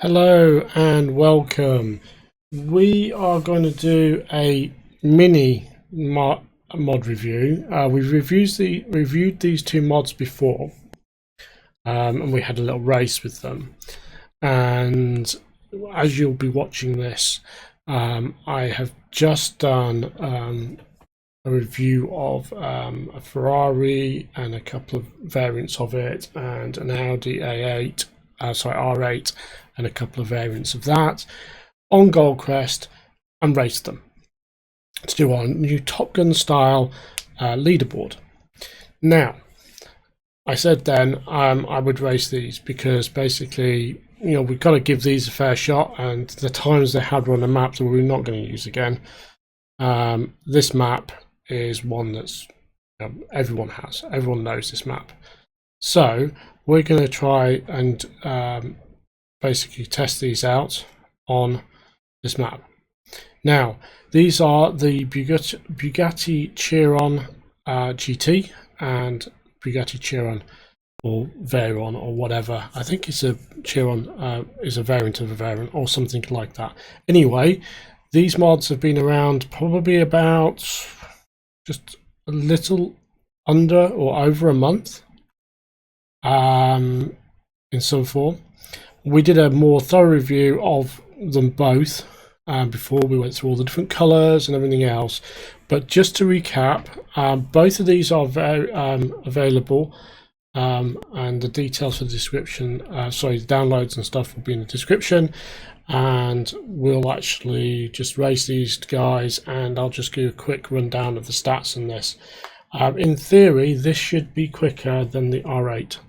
Hello and welcome. We are going to do a mini mod review. We've reviewed these two mods before, and we had a little race with them. And as you'll be watching this, I have just done a review of a Ferrari and a couple of variants of it, and an Audi R8 and a couple of variants of that on Goldcrest, and raced them to do our new Top Gun style leaderboard. Now, I said then I would race these because basically, you know, we've got to give these a fair shot, and the times they had on the map that we're not going to use again. This map is one that's everyone knows this map, so we're going to try and basically test these out on this map. Now, these are the Bugatti Chiron GT and Bugatti Chiron or Veyron or whatever. I think it's a Chiron is a variant of a variant or something like that. Anyway, these mods have been around probably about just a little under or over a month in some form. We did a more thorough review of them both before we went through all the different colours and everything else. But just to recap, both of these are available, and the details for the description, the downloads and stuff will be in the description. And we'll actually just race these guys, and I'll just give a quick rundown of the stats on this. In theory, this should be quicker than the R8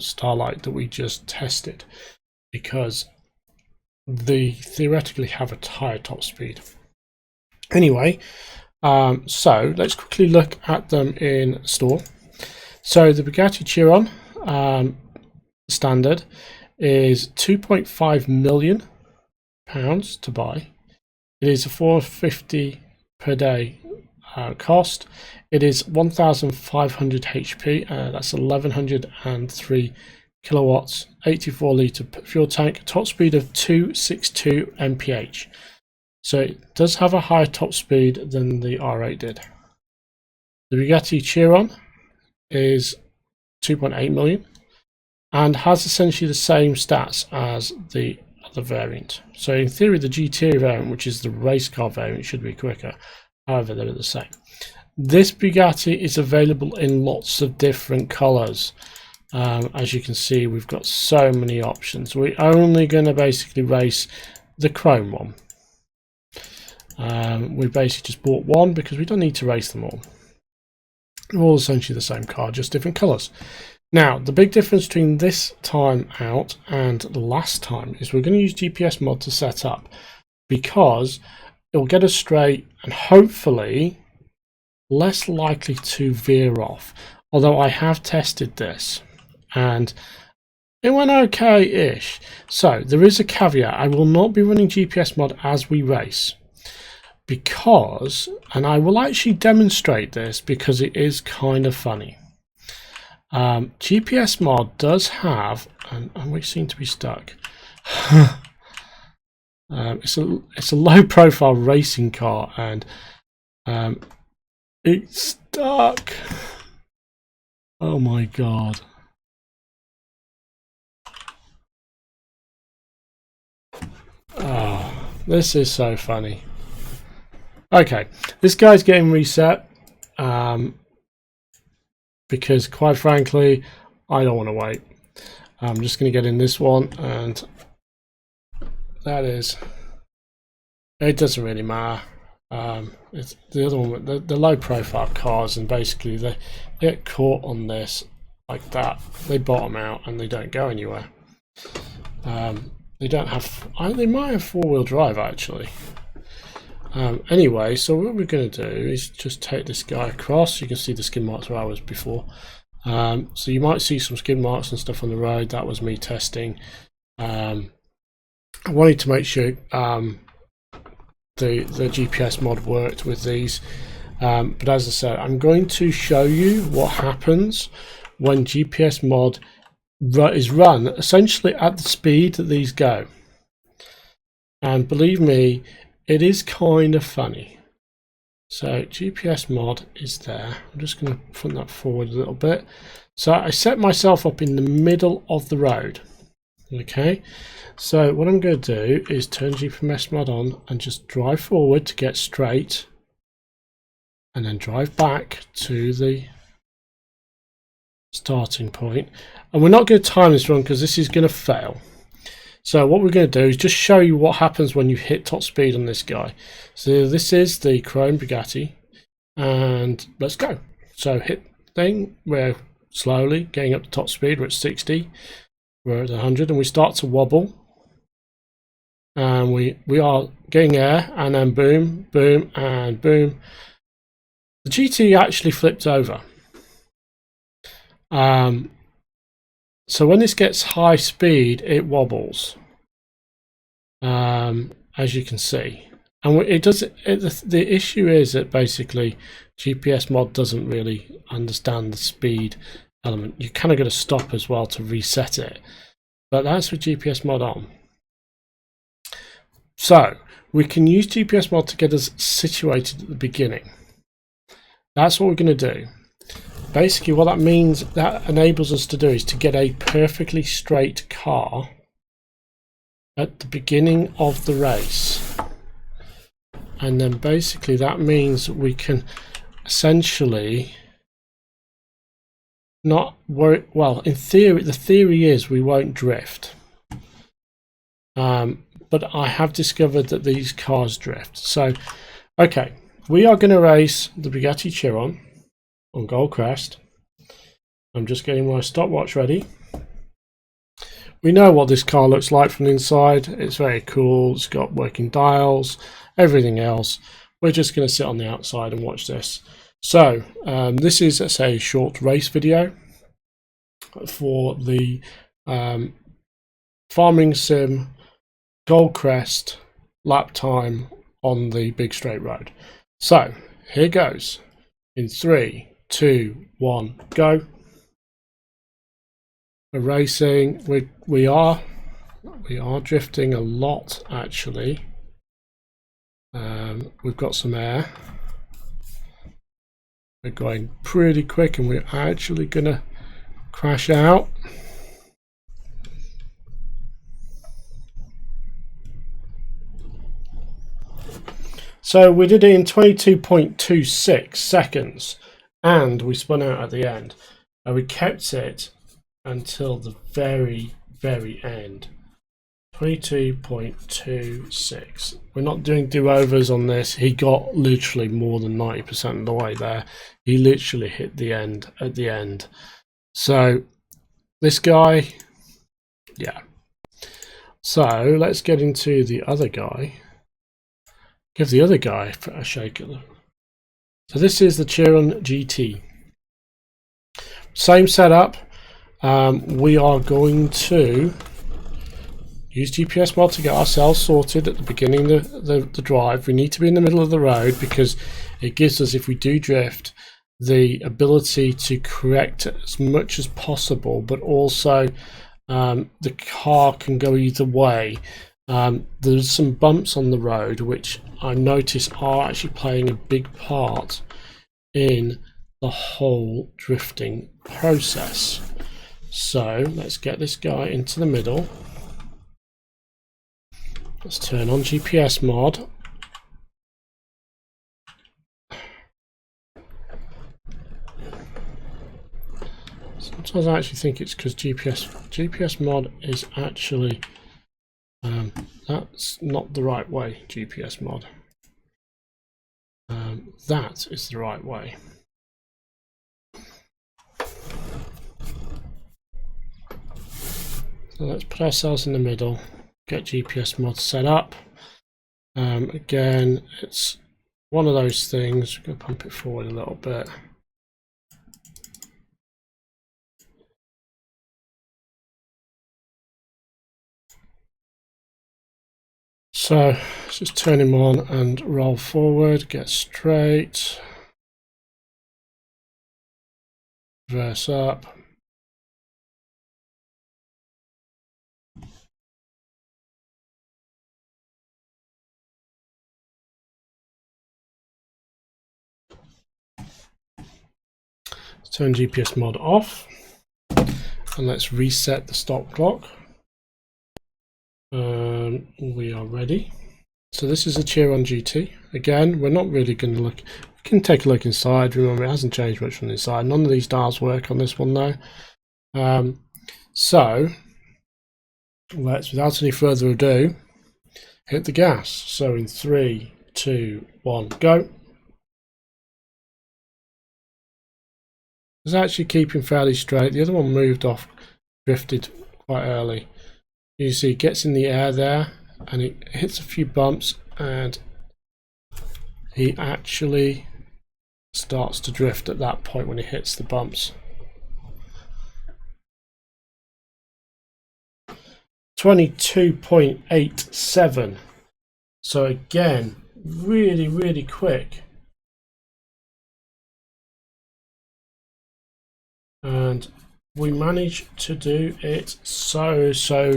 Starlight that we just tested, because they theoretically have a higher top speed. Anyway, so let's quickly look at them in store. So the Bugatti Chiron standard is £2.5 million to buy. It is a $450 per day cost. It is 1,500 HP. That's 1,103 kilowatts, 84 litre fuel tank, top speed of 262 mph. So it does have a higher top speed than the R8 did. The Bugatti Chiron is 2.8 million and has essentially the same stats as the other variant. So in theory, the GT variant, which is the race car variant, should be quicker. However, they're the same. This Bugatti is available in lots of different colours. As you can see, we've got so many options. We're only going to basically race the chrome one. We basically just bought one because we don't need to race them all. They're all essentially the same car, just different colours. Now, the big difference between this time out and the last time is we're going to use GPS mod to set up, because it will get us straight and hopefully less likely to veer off. Although I have tested this and it went okay-ish. So there is a caveat: I will not be running GPS mod as we race, because, and I will actually demonstrate this because it is kind of funny. GPS mod does have, and we seem to be stuck. It's a low profile racing car, and it's stuck. Oh my god. Oh, this is so funny. Okay, this guy's getting reset because, quite frankly, I don't want to wait. I'm just going to get in this one, and that is, it doesn't really matter. It's the other one, the low profile cars, and basically they get caught on this like that, they bottom out and they don't go anywhere. They don't have, they might have four-wheel drive actually. Anyway, so what we're going to do is just take this guy across. You can see the skid marks where I was before. So you might see some skid marks and stuff on the road. That was me testing. I wanted to make sure the GPS mod worked with these, but as I said, I'm going to show you what happens when GPS mod is run essentially at the speed that these go. and believe me, it is kind of funny. So GPS mod is there. I'm just going to front that forward a little bit. So I set myself up in the middle of the road. Okay, so what I'm going to do is turn GPS mod on and just drive forward to get straight, and then drive back to the starting point. And we're not going to time this run because this is going to fail. So what we're going to do is just show you what happens when you hit top speed on this guy. So this is the Chiron Bugatti, and let's go. So hit thing, we're slowly getting up to top speed. We're at 60, we're at 100, and we start to wobble, and we are getting air, and then boom, boom, and boom. The GT actually flipped over. So when this gets high speed, it wobbles, as you can see. And it does. The issue is that basically GPS mod doesn't really understand the speed element. You kind of got to stop as well to reset it. But that's with GPS mod on. So we can use GPS mod to get us situated at the beginning. That's what we're going to do. Basically what that means, that enables us to do, is to get a perfectly straight car at the beginning of the race. And then basically that means we can essentially not worry. Well, in theory, the theory is we won't drift. But I have discovered that these cars drift. So, okay, we are going to race the Bugatti Chiron on Goldcrest. I'm just getting my stopwatch ready. We know what this car looks like from the inside. It's very cool. It's got working dials, everything else. We're just going to sit on the outside and watch this. So this is, let's say, a short race video for the Farming Sim Goldcrest lap time on the big straight road. So here goes in 3, 2, 1, go. We're racing. We are drifting a lot actually. We've got some air. We're going pretty quick, and we're actually gonna crash out. So we did it in 22.26 seconds, and we spun out at the end. And we kept it until the very end. 22.26. We're not doing do-overs on this. He got literally more than 90% of the way there. He literally hit the end at the end. So this guy, yeah. So let's get into the other guy. Give the other guy a shake. So this is the Chiron GT. Same setup. We are going to use GPS mod to get ourselves sorted at the beginning of the drive. We need to be in the middle of the road because it gives us, if we do drift, the ability to correct as much as possible, but also the car can go either way. There's some bumps on the road which I notice are actually playing a big part in the whole drifting process. So let's get this guy into the middle. Let's turn on GPS mod. Sometimes I actually think it's because GPS mod is actually that's not the right way. GPS mod. That is the right way. So let's put ourselves in the middle. Get GPS mod set up. Again, it's one of those things. We're going to pump it forward a little bit. So let's just turn him on and roll forward, get straight, reverse up. Turn GPS mod off, and let's reset the stop clock. We are ready. So this is a Chiron GT. Again, we're not really going to look. We can take a look inside. Remember, it hasn't changed much from the inside. None of these dials work on this one though. So let's, without any further ado, hit the gas. So in 3, 2, 1, go. It's actually keeping fairly straight. The other one moved off, drifted quite early. You see it gets in the air there and it hits a few bumps, and he actually starts to drift at that point when he hits the bumps. 22.87. So again, really quick. And we managed to do it so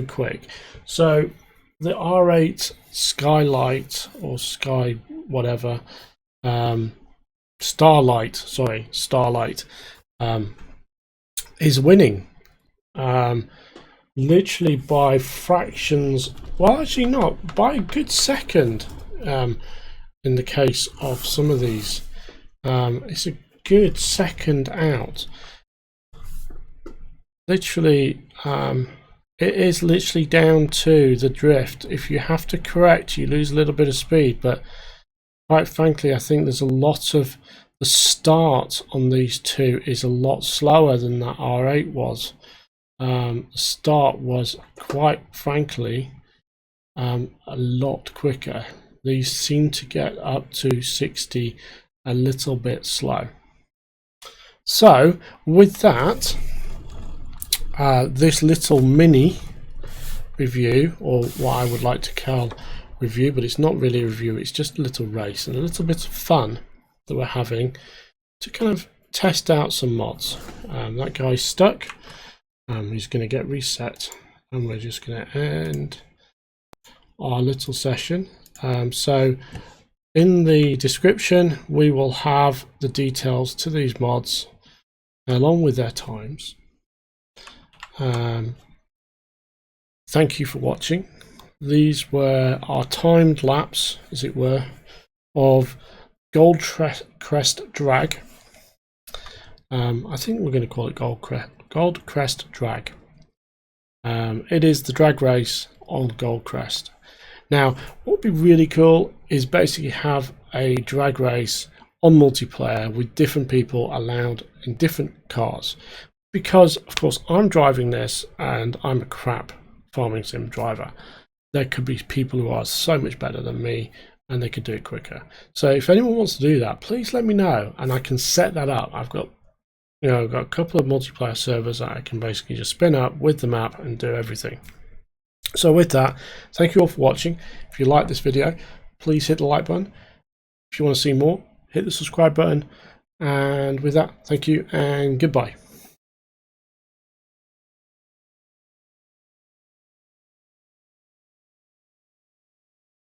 quick. So the R8 Skylight or Sky whatever Starlight, sorry, Starlight is winning literally by fractions. Well, actually not, by a good second in the case of some of these. It's a good second out. Literally, it is literally down to the drift. If you have to correct, you lose a little bit of speed, but quite frankly, I think there's a lot of the start on these two is a lot slower than that R8 was. The start was quite frankly a lot quicker. These seem to get up to 60 a little bit slow. So with that, this little mini review, or what I would like to call review, but it's not really a review, it's just a little race and a little bit of fun that we're having to kind of test out some mods. That guy's stuck. He's going to get reset, and we're just going to end our little session. So in the description we will have the details to these mods along with their times. Thank you for watching. These were our timed laps, as it were, of Goldcrest Drag. I think we're going to call it Goldcrest Drag. It is the drag race on Goldcrest. Now, what would be really cool is basically have a drag race on multiplayer with different people allowed in different cars. Because, of course, I'm driving this and I'm a crap farming sim driver. There could be people who are so much better than me and they could do it quicker. So if anyone wants to do that, please let me know and I can set that up. I've got a couple of multiplayer servers that I can basically just spin up with the map and do everything. So with that, thank you all for watching. If you like this video, please hit the like button. If you want to see more, hit the subscribe button. And with that, thank you and goodbye.